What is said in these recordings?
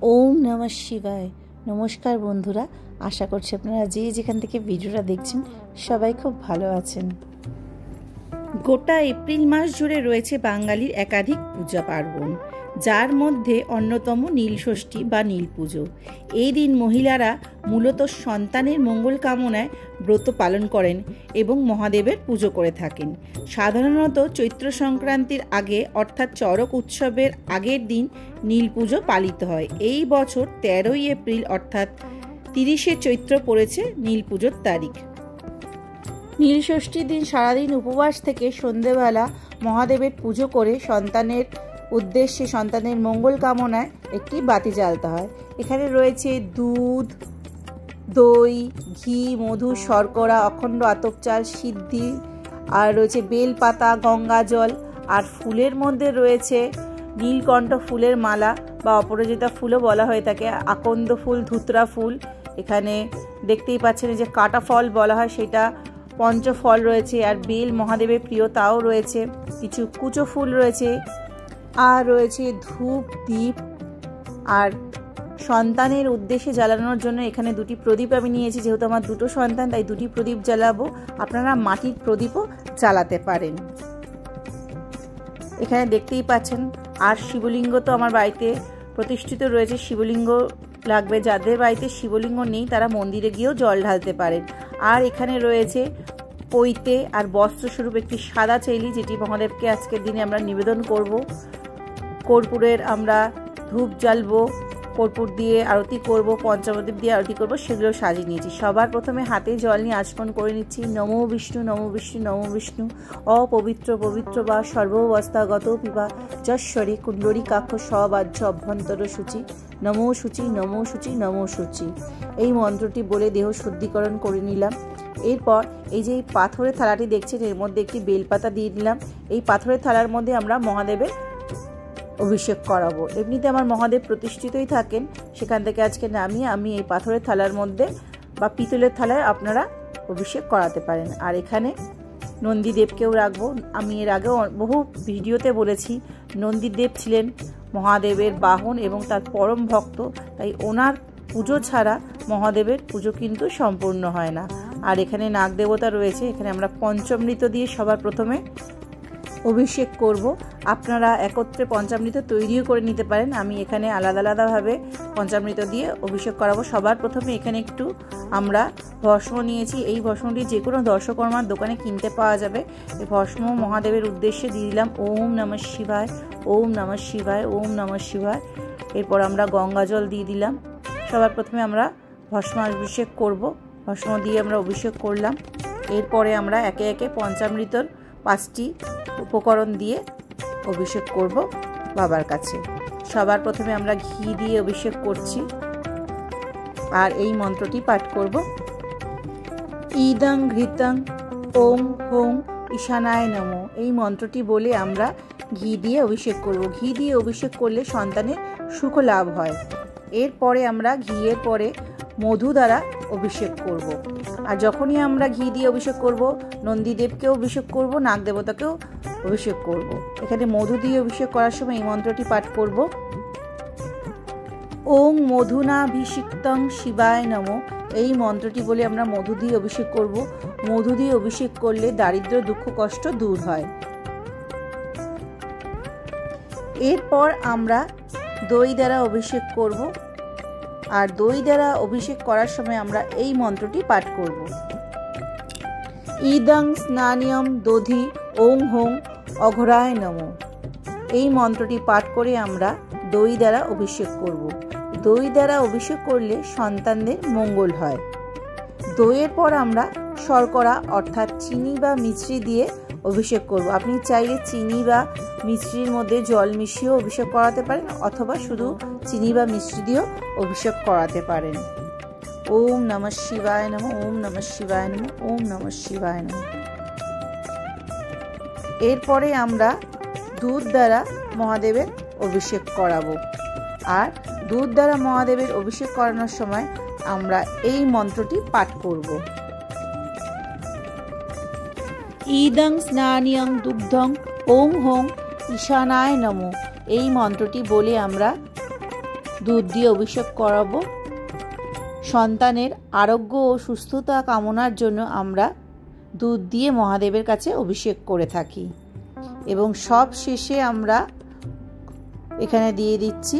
ওম নমঃ শিবায়। নমস্কার বন্ধুরা, আশা করছি আপনারা যে যেখান থেকে ভিডিওটা দেখছেন সবাই খুব ভালো আছেন। গোটা এপ্রিল মাস জুড়ে রয়েছে বাঙালির একাধিক পূজা পার্বণ, যার মধ্যে অন্যতম নীলষষ্ঠী বা নীল পুজো। এই দিন মহিলারা মূলত সন্তানের মঙ্গল কামনায় ব্রত পালন করেন এবং মহাদেবের পুজো করে থাকেন। সাধারণত চৈত্র সংক্রান্তির আগে অর্থাৎ চড়ক উৎসবের আগের দিন নীল পুজো পালিত হয়। এই বছর 13ই এপ্রিল অর্থাৎ 30শে চৈত্র পড়েছে নীল পুজোর তারিখ। নীলষষ্ঠীর দিন সারাদিন উপবাস থেকে সন্ধেবেলা মহাদেবের পুজো করে সন্তানের উদ্দেশ্যে সন্তানের মঙ্গল কামনায় একটি বাতি জ্বালতে হয়। এখানে রয়েছে দুধ, দই, ঘি, মধু, শর্করা, অখণ্ড আতপ চাল, সিদ্ধি, আর রয়েছে বেলপাতা, গঙ্গা জল, আর ফুলের মধ্যে রয়েছে নীলকণ্ঠ ফুলের মালা বা অপরাজিতা ফুলও বলা হয়ে থাকে, আকন্দ ফুল, ধুতরা ফুল। এখানে দেখতেই পাচ্ছেন যে কাটা ফল বলা হয় সেটা, পঞ্চফল রয়েছে, আর বেল মহাদেবের প্রিয় তাও রয়েছে, কিছু কুচো ফুল রয়েছে, আর রয়েছে ধূপ, দ্বীপ। আর সন্তানের উদ্দেশ্যে জ্বালানোর জন্য এখানে দুটি প্রদীপ আমি নিয়েছি, যেহেতু আমার দুটো সন্তান তাই দুটি প্রদীপ জ্বালাবো। আপনারা মাটির প্রদীপও জ্বালাতে পারেন। এখানে দেখতেই পাচ্ছেন, আর শিবলিঙ্গ তো আমার বাড়িতে প্রতিষ্ঠিত রয়েছে, শিবলিঙ্গ লাগবে। যাদের বাড়িতে শিবলিঙ্গ নেই তারা মন্দিরে গিয়েও জল ঢালতে পারেন। আর এখানে রয়েছে পৈতে আর বস্ত্রস্বরূপ একটি সাদা চেলি, যেটি মহাদেবকে আজকের দিনে আমরা নিবেদন করব। কর্পূরের আমরা ধূপ জ্বালবো, কর্পূর দিয়ে আরতি করব, পঞ্চমদ্বীপ দিয়ে আরতি করব, সেগুলো সাজিয়ে নিয়েছি। সবার প্রথমে হাতে জল নিয়ে আচমন করে নিচ্ছি। নমো বিষ্ণু, নমো বিষ্ণু, নমো বিষ্ণু। অপবিত্র পবিত্র বা সর্বাবস্থাগত পিবা যশ্বরী কুণ্ডরী কাক্ষ সবাহ্য অভ্যন্তর সূচি, নমো সূচি, নমো সূচি, নমো সূচি। এই মন্ত্রটি বলে দেহ শুদ্ধিকরণ করে নিলাম। এরপর এই যে পাথরের থালাটি দেখছেন, এর মধ্যে একটি বেলপাতা দিয়ে দিলাম। এই পাথরের থালার মধ্যে আমরা মহাদেবের অভিষেক করাবো। এমনিতে আমার মহাদেব প্রতিষ্ঠিতই থাকেন, সেখান থেকে আজকে নামিয়ে আমি এই পাথরের থালার মধ্যে বা পিতলের থালায় আপনারা অভিষেক করাতে পারেন। আর এখানে নন্দীদেবকেও রাখবো। আমি এর আগেও বহু ভিডিওতে বলেছি, নন্দীদেব ছিলেন মহাদেবের বাহন এবং তার পরম ভক্ত, তাই ওনার পুজো ছাড়া মহাদেবের পুজো কিন্তু সম্পূর্ণ হয় না। আর এখানে নাগ দেবতা রয়েছে। এখানে আমরা পঞ্চামৃত দিয়ে সবার প্রথমে অভিষেক করব। আপনারা একত্রে পঞ্চামৃত তৈরিও করে নিতে পারেন। আমি এখানে আলাদা আলাদাভাবে পঞ্চামৃত দিয়ে অভিষেক করাবো। সবার প্রথমে এখানে একটু আমরা ভস্ম নিয়েছি। এই ভস্মটি যে কোনো দর্শকর্মার দোকানে কিনতে পাওয়া যাবে। এই ভস্ম মহাদেবের উদ্দেশ্যে দিয়ে দিলাম। ওম নমঃ শিবায়, ওম নমঃ শিবায়, ওম নমঃ শিবায়। এরপর আমরা গঙ্গা জল দিয়ে দিলাম। সবার প্রথমে আমরা ভস্ম অভিষেক করব। ভস্ম দিয়ে আমরা অভিষেক করলাম। এরপরে আমরা একে একে পঞ্চামৃতর 5টি উপকরণ দিয়ে অভিষেক করব বাবার কাছে। সবার প্রথমে আমরা ঘি দিয়ে অভিষেক করছি, আর এই মন্ত্রটি পাঠ করব। ইদং ঘৃতং ওং হোং ঈশানায় নমঃ। এই মন্ত্রটি বলে আমরা ঘি দিয়ে অভিষেক করব। ঘি দিয়ে অভিষেক করলে সন্তানের সুখ লাভ হয়। এরপরে আমরা ঘিয়ের পরে মধু দ্বারা অভিষেক করব। আর যখনই আমরা ঘি দিয়ে অভিষেক করব, নন্দীদেবকেও অভিষেক করব, নাগ দেবতাকেও অভিষেক করব। এখানে মধু দিয়ে অভিষেক করার সময় এই মন্ত্রটি পাঠ করব। ওং মধুনাভিষিক্তং শিবায় নমঃ। এই মন্ত্রটি বলে আমরা মধু দিয়ে অভিষেক করব। মধু দিয়ে অভিষেক করলে দারিদ্র, দুঃখ, কষ্ট দূর হয়। এরপর আমরা দই দ্বারা অভিষেক করব। আর দই দ্বারা অভিষেক করার সময় আমরা এই মন্ত্রটি পাঠ করব। ইদং স্নানিয়ম দধি ওং হোং অঘরায় নমঃ। এই মন্ত্রটি পাঠ করে আমরা দই দ্বারা অভিষেক করব। দই দ্বারা অভিষেক করলে সন্তানদের মঙ্গল হয়। দইয়ের পর আমরা শর্করা অর্থাৎ চিনি বা মিশ্রি দিয়ে অভিষেক করব। আপনি চাইলে চিনি বা মিশ্রির মধ্যে জল মিশিয়েও অভিষেক করাতে পারেন, অথবা শুধু চিনি বা মিশ্রি দিয়েও অভিষেক করাতে পারেন। ওম নমঃ শিবায় নমঃ, ওম নমঃ শিবায় নমঃ, ওম নমঃ শিবায় নমঃ। এরপরে আমরা দুধ দ্বারা মহাদেবের অভিষেক করাবো। আর দুধ দ্বারা মহাদেবের অভিষেক করানোর সময় আমরা এই মন্ত্রটি পাঠ করব। ইদং স্নানিয়ং দুগ্ধং ওং হোং ঈশানায় নমঃ। এই মন্ত্রটি বলে আমরা দুধ দিয়ে অভিষেক করাবো। সন্তানের আরোগ্য ও সুস্থতা কামনার জন্য আমরা দুধ দিয়ে মহাদেবের কাছে অভিষেক করে থাকি। এবং সব শেষে আমরা এখানে দিয়ে দিচ্ছি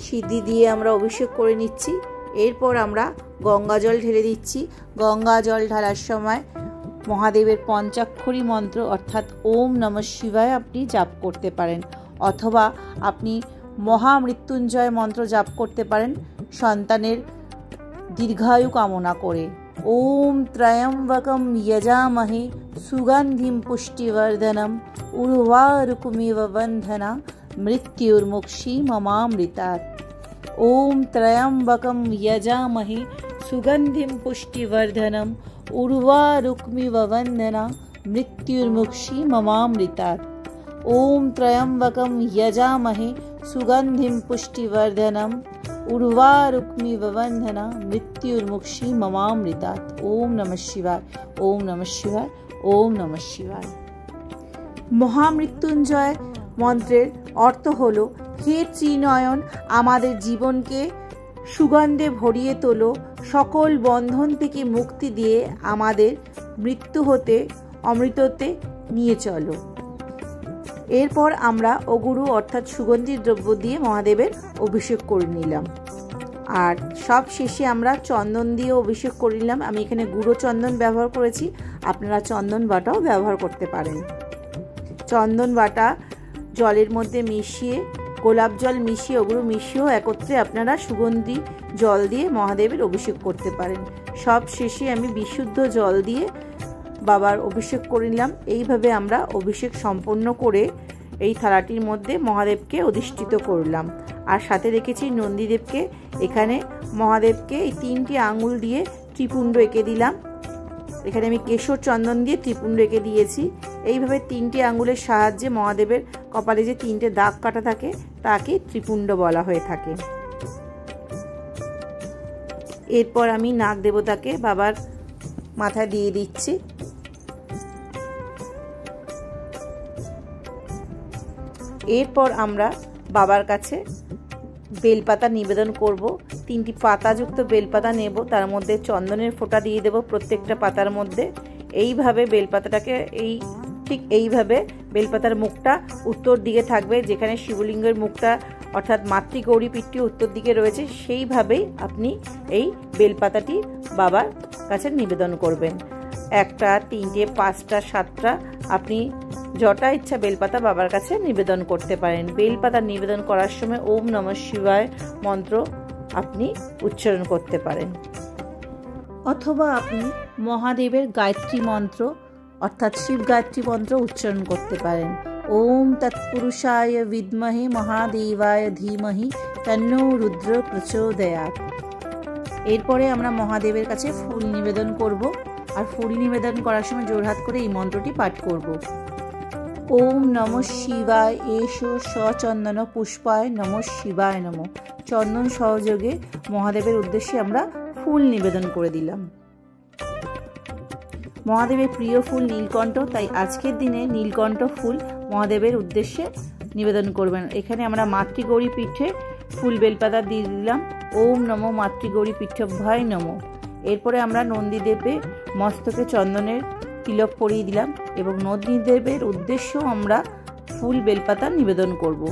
সিদ্ধি দিয়ে আমরা অভিষেক করে নিচ্ছি। এরপর আমরা গঙ্গা জল ঢেলে দিচ্ছি। গঙ্গা জল ঢালার সময় মহাদেবের পঞ্চাক্ষরী মন্ত্র অর্থাৎ ওম নমঃ শিবায় আপনি জাপ করতে পারেন, অথবা আপনি মহামৃত্যুঞ্জয় মন্ত্র জাপ করতে পারেন সন্তানের দীর্ঘায়ু কামনা করে। ওম ত্রয়ম্বকম যজামহে সুগন্ধিম পুষ্টিবর্ধনম উর্বারুকমিব বন্ধনা মৃত্যুর্মুক্ষী মমামৃতাৎ। ওম ত্রয়ম্বকম যজামহে সুগন্ধিম পুষ্টিবর্ধনম উর্বারুকমিব বন্ধনা মৃত্যুর্মুক্ষী মমামৃতাৎ। ওম ত্রয়ম্বকম যজামহে সুগন্ধিম পুষ্টিবর্ধনম উর্বারুকমিব বন্ধনা মৃত্যুর্মুক্ষী মমামৃতাৎ। ওম নমঃ শিবায়, ওম নমঃ শিবায়, ওম নমঃ শিবায়। মহামৃত্যুঞ্জয় মন্ত্রের অর্থ হল, হে ত্রিনয়ন, আমাদের জীবনকে সুগন্ধে ভরিয়ে তোলো, সকল বন্ধন থেকে মুক্তি দিয়ে আমাদের মৃত্যু হতে অমৃততে নিয়ে চলো। এরপর আমরা অগুরু অর্থাৎ সুগন্ধি দ্রব্য দিয়ে মহাদেবের অভিষেক করে নিলাম। আর সব শেষে আমরা চন্দন দিয়ে অভিষেক করে নিলাম। আমি এখানে গুঁড়ো চন্দন ব্যবহার করেছি, আপনারা চন্দন বাটাও ব্যবহার করতে পারেন। চন্দন বাটা জলের মধ্যে মিশিয়ে, গোলাপ জল মিশিয়ে, অগুরু মিশিয়েও একত্রে আপনারা সুগন্ধি জল দিয়ে মহাদেবের অভিষেক করতে পারেন। সব শেষে আমি বিশুদ্ধ জল দিয়ে বাবার অভিষেক করে নিলাম। এইভাবে আমরা অভিষেক সম্পন্ন করে এই থালাটির মধ্যে মহাদেবকে অধিষ্ঠিত করলাম। আর সাথে রেখেছি নন্দীদেবকে। এখানে মহাদেবকে এই 3টি আঙুল দিয়ে ত্রিপুণ্ড এঁকে দিলাম। এখানে আমি কেশর চন্দন দিয়ে ত্রিপুণ্ড এঁকে দিয়েছি। এইভাবে 3টি আঙুলের সাহায্যে মহাদেবের কপালে যে 3টে দাগ কাটা থাকে তাকে ত্রিপুণ্ড বলা হয়ে থাকে। এরপর আমি নাগ দেবতাকে বাবার মাথায় দিয়ে দিচ্ছি। এরপর আমরা বাবার কাছে বেলপাতা নিবেদন করব। 3টি পাতাযুক্ত বেলপাতা নেব, তার মধ্যে চন্দনের ফোঁটা দিয়ে দেব প্রত্যেকটা পাতার মধ্যে। এইভাবে বেলপাতাটাকে ঠিক এইভাবে বেলপাতার মুখটা উত্তর দিকে থাকবে, যেখানে শিবলিঙ্গের মুখটা অর্থাৎ মাতৃগৌরী পীঠটি উত্তর দিকে রয়েছে, সেইভাবেই আপনি এই বেলপাতাটি বাবার কাছে নিবেদন করবেন। 1টা, 3টে, 5টা, 7টা আপনি যটা ইচ্ছা বেলপাতা বাবার কাছে নিবেদন করতে পারেন। বেলপাতা নিবেদন করার সময় ওম নমঃ শিবায় মন্ত্র আপনি উচ্চারণ করতে পারেন, অথবা আপনি মহাদেবের গায়ত্রী মন্ত্র অর্থাৎ শিব গায়ত্রী মন্ত্র উচ্চারণ করতে পারেন। ওম তৎপুরুষায় বিদ্মহে মহাদেবায় ধীমহি তন্নো রুদ্র প্রচোদয়াৎ। এরপরে আমরা মহাদেবের কাছে ফুল নিবেদন করব। আর ফুল নিবেদন করার সময় জোরহাত করে এই মন্ত্রটি পাঠ করব। ওম নমঃ শিবায় এষো সচন্দন পুষ্পায় নমঃ শিবায় নমঃ। চন্দন সহযোগে মহাদেবের উদ্দেশ্যে আমরা ফুল নিবেদন করে দিলাম। মহাদেবের প্রিয় ফুল নীলকণ্ঠ, তাই আজকের দিনে নীলকণ্ঠ ফুল মহাদেবের উদ্দেশ্যে নিবেদন করবেন। এখানে আমরা মাতৃগৌরী পীঠে ফুল বেলপাতা দিয়ে দিলাম। ওম নমো মাতৃগৌরী পীঠভ্যায় নমঃ। এরপরে আমরা নন্দীদেবের মস্তকে চন্দনের তিলক পরিয়ে দিলাম এবং নন্দীদেবের উদ্দেশ্যেও আমরা ফুল বেলপাতা নিবেদন করব।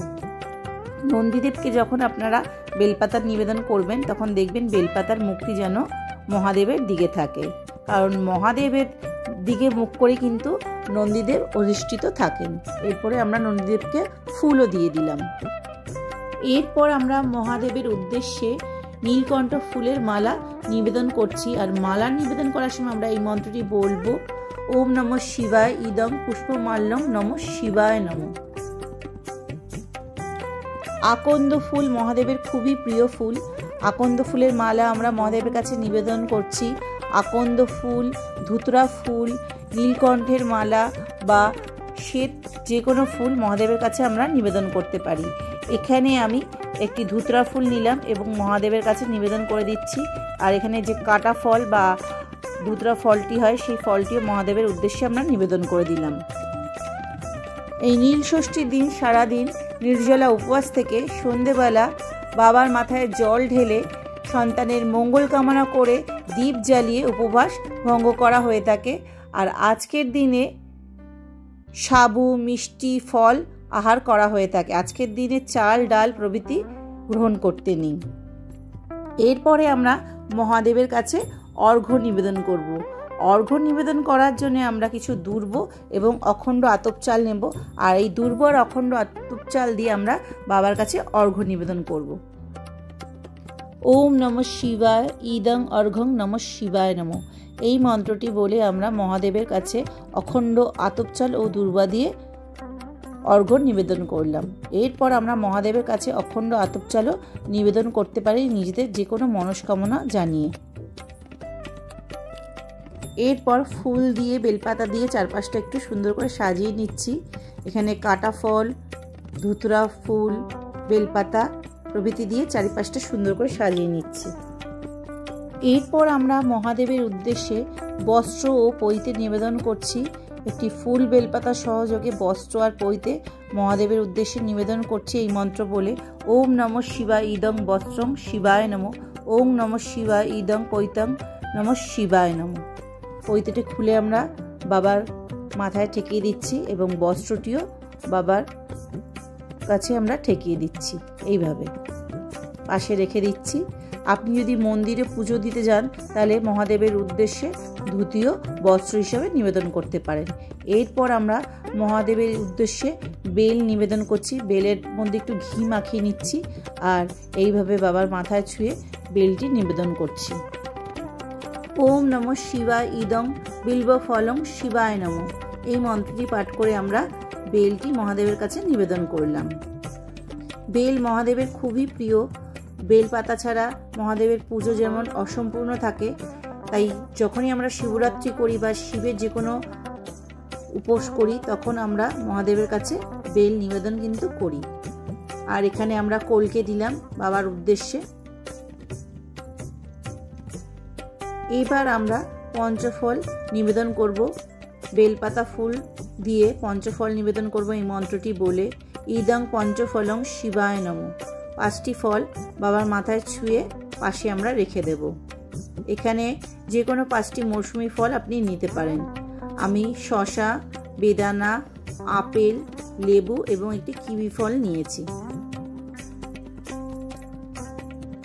নন্দীদেবকে যখন আপনারা বেলপাতা নিবেদন করবেন তখন দেখবেন বেলপাতার মুখটি যেন মহাদেবের দিকে থাকে, কারণ মহাদেবের দিকে মুখ করে কিন্তু নন্দীদেব অধিষ্ঠিত থাকেন। এরপরে আমরা নন্দীদেবকে ফুলও দিয়ে দিলাম। এরপর আমরা মহাদেবের উদ্দেশ্যে নীলকণ্ঠ ফুলের মালা নিবেদন করছি। আর মালা নিবেদন করার সময় আমরা এই মন্ত্রটি বলবো, ওম নমঃ শিবায় ইদং পুষ্পমাল্যং নমঃ শিবায় নমঃ। আকন্দ ফুল মহাদেবের খুবই প্রিয় ফুল। আকন্দ ফুলের মালা আমরা মহাদেবের কাছে নিবেদন করছি। আকন্দ ফুল, ধুতরা ফুল, নীলকণ্ঠের মালা বা শ্বেত যে কোনো ফুল মহাদেবের কাছে আমরা নিবেদন করতে পারি। এখানে আমি একটি ধুতরা ফুল নিলাম এবং মহাদেবের কাছে নিবেদন করে দিচ্ছি। আর এখানে যে কাটা ফল বা ধুতরা ফলটি হয় সেই ফলটিও মহাদেবের উদ্দেশ্যে আমরা নিবেদন করে দিলাম। এই নীল ষষ্ঠীর দিন সারাদিন নির্জলা উপবাস থেকে সন্ধেবেলা বাবার মাথায় জল ঢেলে সন্তানের মঙ্গল কামনা করে দীপ জ্বালিয়ে উপবাস ভঙ্গ করা হয়ে থাকে। আর আজকের দিনে সাবু, মিষ্টি, ফল আহার করা হয়ে থাকে। আজকের দিনে চাল, ডাল প্রভৃতি গ্রহণ করতে নেই। এরপরে আমরা মহাদেবের কাছে অর্ঘ্য নিবেদন করব। অর্ঘ্য নিবেদন করার জন্য আমরা কিছু দুর্ব এবং অখণ্ড আতপ চাল নেব। আর এই দুর্ব আর অখণ্ড আতপ চাল দিয়ে আমরা বাবার কাছে অর্ঘ্য নিবেদন করব। ওম নমঃ শিবায় ইদং অর্ঘ্যং নমঃ শিবায় নমঃ। এই মন্ত্রটি বলে আমরা মহাদেবের কাছে অখণ্ড আতপ চাল ও দুর্বা দিয়ে অর্ঘ্য নিবেদন করলাম। এরপর আমরা মহাদেবের কাছে অখণ্ড আতপ চালও নিবেদন করতে পারি নিজেদের যে কোনো মনস্কামনা জানিয়ে। এরপর ফুল দিয়ে, বেলপাতা দিয়ে চারপাশটা একটু সুন্দর করে সাজিয়ে নিচ্ছি। এখানে কাটা ফল, ধুতরা ফুল, বেলপাতা প্রভৃতি দিয়ে চারিপাশটা সুন্দর করে সাজিয়ে নিচ্ছি। এরপর আমরা মহাদেবের উদ্দেশ্যে বস্ত্র ও পৈতে নিবেদন করছি। একটি ফুল, বেলপাতা সহযোগে বস্ত্র আর পৈতে মহাদেবের উদ্দেশ্যে নিবেদন করছি এই মন্ত্র বলে, ওম নমঃ শিবায় ইদং বস্ত্রং শিবায় নমঃ, ওম নমঃ শিবায় ইদং পৈতং নমঃ শিবায় নমঃ। পৈতেটি খুলে আমরা বাবার মাথায় ঠেকিয়ে দিচ্ছি এবং বস্ত্রটিও বাবার কাছে আমরা ঠেকিয়ে দিচ্ছি। এইভাবে পাশে রেখে দিচ্ছি। আপনি যদি মন্দিরে পুজো দিতে যান তাহলে মহাদেবের উদ্দেশ্যে ধুতিও বস্ত্র হিসাবে নিবেদন করতে পারেন। এরপর আমরা মহাদেবের উদ্দেশ্যে বেল নিবেদন করছি। বেলের মধ্যে একটু ঘি মাখিয়ে নিচ্ছি আর এইভাবে বাবার মাথায় ছুঁয়ে বেলটি নিবেদন করছি। ওম নমঃ শিবায় ইদং বিল্ব ফলং শিবায় নমঃ। এই মন্ত্রটি পাঠ করে আমরা বেলটি মহাদেবের কাছে নিবেদন করলাম। বেল মহাদেবের খুবই প্রিয়। বেল পাতা ছাড়া মহাদেবের পুজো যেমন অসম্পূর্ণ থাকে, তাই যখনই আমরা শিবরাত্রি করি বা শিবের যে কোনো উপোস করি তখন আমরা মহাদেবের কাছে বেল নিবেদন কিন্তু করি। আর এখানে আমরা কলকে দিলাম বাবার উদ্দেশ্যে। এবার আমরা পঞ্চফল নিবেদন করব। বেলপাতা ফুল দিয়ে পঞ্চফল নিবেদন করব এই মন্ত্রটি বলে, ইদং পঞ্চফলং শিবায় নমঃ। 5টি ফল বাবার মাথায় ছুঁয়ে পাশে আমরা রেখে দেব। এখানে যে কোনো 5টি মৌসুমি ফল আপনি নিতে পারেন। আমি শসা, বেদানা, আপেল, লেবু এবং একটি কিউই ফল নিয়েছি।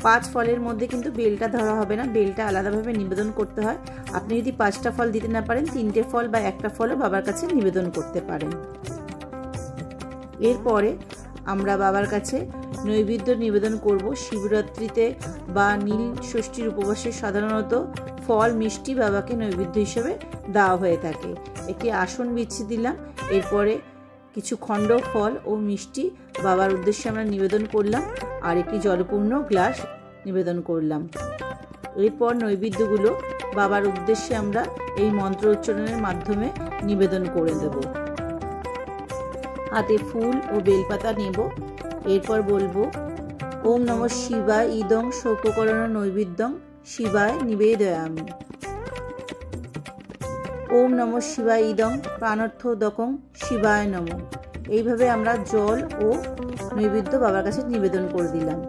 5 ফলের মধ্যে কিন্তু বেলটা ধরা হবে না, বেলটা আলাদাভাবে নিবেদন করতে হয়। আপনি যদি 5টা ফল দিতে না পারেন 3টে ফল বা 1টা ফলও বাবার কাছে নিবেদন করতে পারেন। এরপরে আমরা বাবার কাছে নৈবেদ্য নিবেদন করব। শিবরাত্রিতে বা নীল ষষ্ঠীর উপবাসে সাধারণত ফল, মিষ্টি বাবাকে নৈবেদ্য হিসেবে দেওয়া হয়ে থাকে। একটি আসন বিছিয়ে দিলাম। এরপরে কিছু খণ্ড ফল ও মিষ্টি বাবার উদ্দেশ্যে আমরা নিবেদন করলাম আর একটি জলপূর্ণ গ্লাস নিবেদন করলাম। এরপর নৈবেদ্যগুলো বাবার উদ্দেশ্যে আমরা এই মন্ত্র উচ্চারণের মাধ্যমে নিবেদন করে দেব। হাতে ফুল ও বেলপাতা নেব। এরপর বলবো, ওম নমঃ শিবায় ইদং শৌককরণ নৈবেদ্যং শিবায় নিবেদয়ামি। ওম নমঃ শিবায় ইদং প্রাণার্থোদকং শিবায় নমঃ। এইভাবে আমরা জল ও নৈবেদ্য বাবার কাছে নিবেদন করে দিলাম।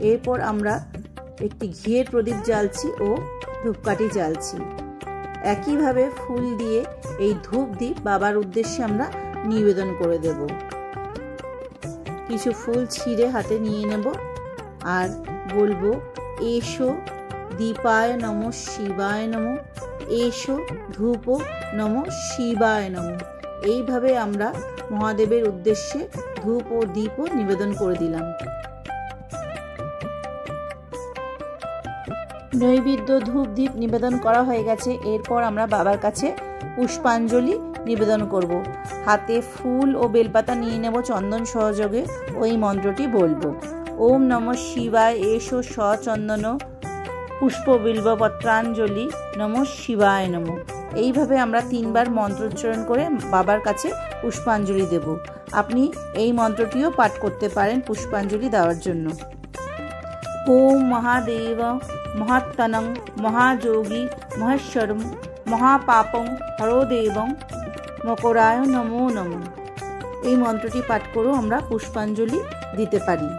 এরপর আমরা একটি ঘিয়ের প্রদীপ জ্বালছি ও ধূপকাঠি জ্বালছি। একইভাবে ফুল দিয়ে এই ধূপ দ্বীপ বাবার উদ্দেশ্যে আমরা নিবেদন করে দেব। কিছু ফুল ছিঁড়ে হাতে নিয়ে নেব আর বলবো, এসো দীপায় নমঃ শিবায় নমঃ, এসো ধূপ নমঃ শিবায় নমঃ। এইভাবে আমরা মহাদেবের উদ্দেশ্যে ধূপ ও দীপও নিবেদন করে দিলাম। নৈবেদ্য, ধূপ, দীপ নিবেদন করা হয়ে গেছে। এরপর আমরা বাবার কাছে পুষ্পাঞ্জলি নিবেদন করব। হাতে ফুল ও বেলপাতা নিয়ে নেব চন্দন সহযোগে। ওই মন্ত্রটি বলবো, ওম নমঃ শিবায় এসো সচন্দন পুষ্প বিল্বপত্রাঞ্জলি নমঃ শিবায় নমঃ। এইভাবে আমরা 3বার মন্ত্রোচ্চারণ করে বাবার কাছে পুষ্পাঞ্জলি দেব। আপনি এই মন্ত্রটিও পাঠ করতে পারেন পুষ্পাঞ্জলি দেওয়ার জন্য। ওম মহাদেব মহাত্তনং মহাযোগী মহেশ্বরম মহাপাপং হরদেবং মকরায় নমো নমঃ। এই মন্ত্রটি পাঠ করেও আমরা পুষ্পাঞ্জলি দিতে পারি।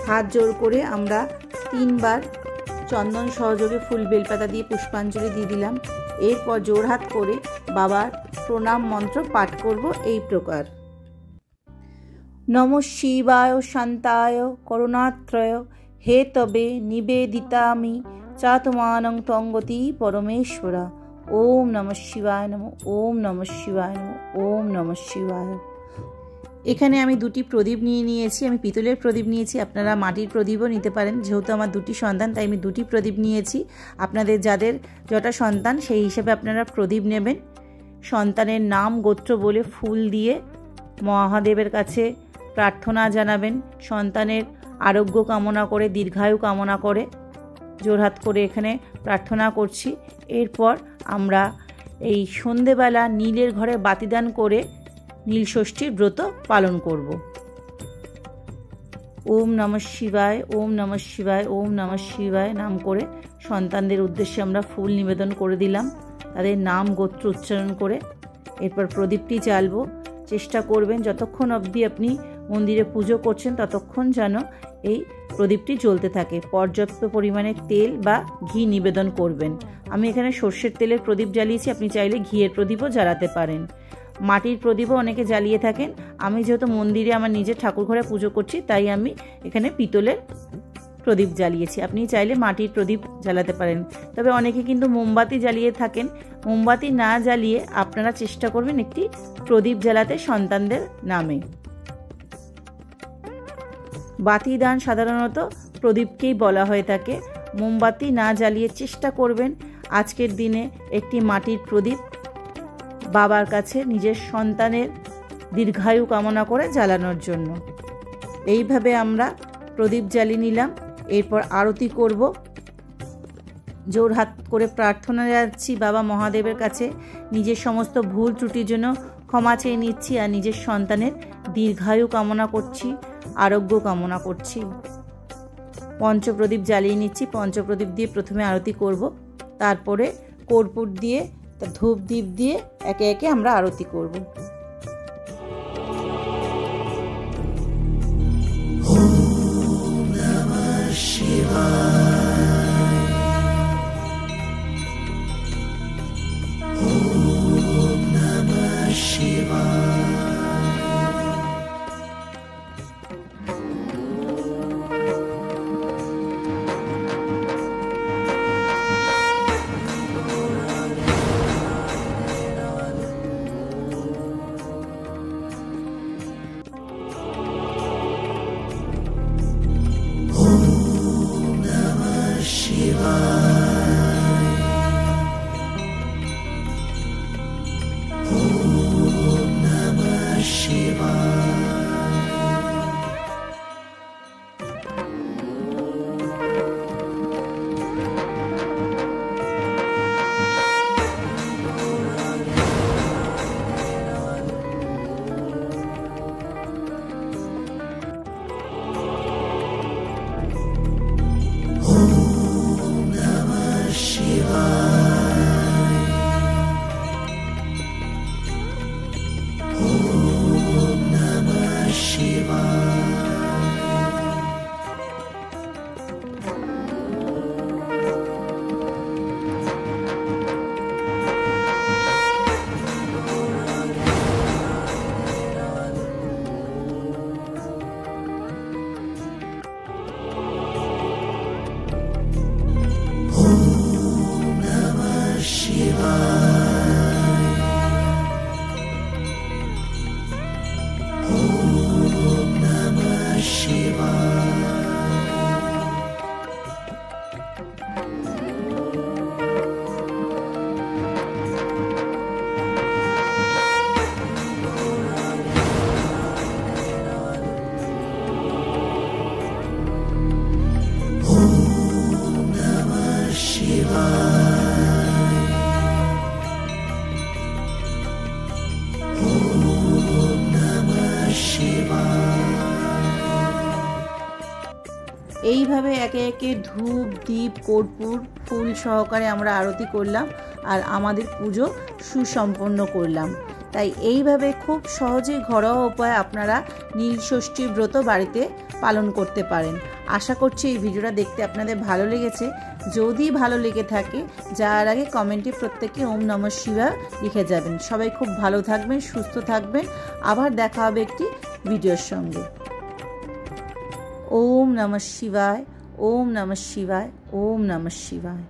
হাত জোর করে আমরা 3 বার চন্দন সহযোগে ফুল বেলপাতা দিয়ে পুষ্পাঞ্জলি দিয়ে দিলাম। এরপর জোড়হাত করে বাবার প্রণাম মন্ত্র পাঠ করব এই প্রকার। নমঃ শিবায় শান্তায় করুণাত্রয় হে তবে নিবেদিতামি চাতমানং তঙ্গতি পরমেশ্বরা। ওম নমঃ শিবায় নমঃ, ওম নমঃ শিবায় নমঃ, ওম নমঃ শিবায়। এখানে আমি 2টি প্রদীপ নিয়েছি। আমি পিতলের প্রদীপ নিয়েছি, আপনারা মাটির প্রদীপও নিতে পারেন। যেহেতু আমার 2টি সন্তান তাই আমি 2টি প্রদীপ নিয়েছি। আপনাদের যাদের যটা সন্তান সেই হিসেবে আপনারা প্রদীপ নেবেন। সন্তানের নাম গোত্র বলে ফুল দিয়ে মহাদেবের কাছে প্রার্থনা জানাবেন। সন্তানের আরোগ্য কামনা করে, দীর্ঘায়ু কামনা করে জোড়হাত করে এখানে প্রার্থনা করছি। এরপর আমরা এই সন্ধেবেলা নীলের ঘরে বাতিদান করে নীল ষষ্ঠীর ব্রত পালন করব। ওম নমঃ শিবায়, ওম নমঃ শিবায়, ওম নমঃ শিবায় নাম করে সন্তানদের উদ্দেশ্যে আমরা ফুল নিবেদন করে দিলাম, তাদের নাম গোত্র উচ্চারণ করে। এরপর প্রদীপটি জ্বালব। চেষ্টা করবেন যতক্ষণ অবধি আপনি মন্দিরে পুজো করছেন ততক্ষণ যেন এই প্রদীপটি জ্বলতে থাকে। পর্যাপ্ত পরিমাণে তেল বা ঘি নিবেদন করবেন। আমি এখানে সর্ষের তেলের প্রদীপ জ্বালিয়েছি, আপনি চাইলে ঘিয়ের প্রদীপও জ্বালাতে পারেন। মাটির প্রদীপও অনেকে জ্বালিয়ে থাকেন। আমি যেহেতু মন্দিরে আমার নিজের ঠাকুর ঘরে পুজো করছি তাই আমি এখানে পিতলের প্রদীপ জ্বালিয়েছি। আপনি চাইলে মাটির প্রদীপ জ্বালাতে পারেন। তবে অনেকে কিন্তু মোমবাতি জ্বালিয়ে থাকেন। মোমবাতি না জ্বালিয়ে আপনারা চেষ্টা করবেন একটি প্রদীপ জ্বালাতে সন্তানদের নামে। বাতি দান সাধারণত প্রদীপকেই বলা হয়ে থাকে। মোমবাতি না জ্বালিয়ে চেষ্টা করবেন আজকের দিনে একটি মাটির প্রদীপ বাবার কাছে নিজের সন্তানের দীর্ঘায়ু কামনা করে জ্বালানোর জন্য। এইভাবে আমরা প্রদীপ জ্বালিয়ে নিলাম। এরপর আরতি করব। জোড়হাত করে প্রার্থনা যাচ্ছি বাবা মহাদেবের কাছে। নিজের সমস্ত ভুল ত্রুটির জন্য ক্ষমা চেয়ে নিচ্ছি আর নিজের সন্তানের দীর্ঘায়ু কামনা করছি, আরোগ্য কামনা করছি। পঞ্চপ্রদীপ জ্বালিয়ে নিচ্ছি। পঞ্চপ্রদীপ দিয়ে প্রথমে আরতি করব, তারপরে কর্পূর দিয়ে ধূপ দীপ দিয়ে একে একে আমরা আরতি করব। ওম নমঃ শিবায়, ওম নমঃ শিবায়। এইভাবে একে একে ধূপ দীপ কর্পূর ফুল সহকারে আমরা আরতি করলাম আর আমাদের পুজো সুসম্পন্ন করলাম। তাই এইভাবে খুব সহজে ঘরোয়া উপায়ে আপনারা নীলষষ্ঠী ব্রত বাড়িতে পালন করতে পারেন। আশা করছি এই ভিডিওটা দেখতে আপনাদের ভালো লেগেছে। যদি ভালো লেগে থাকে যাওয়ার আগে কমেন্টে প্রত্যেকে ওম নমঃ শিবায় লিখে যাবেন। সবাই খুব ভালো থাকবেন, সুস্থ থাকবেন। আবার দেখা হবে একটি ভিডিওর সঙ্গে। ওম নমঃ শিবায়, ওম নমঃ শিবায়, ওম নমঃ শিবায়।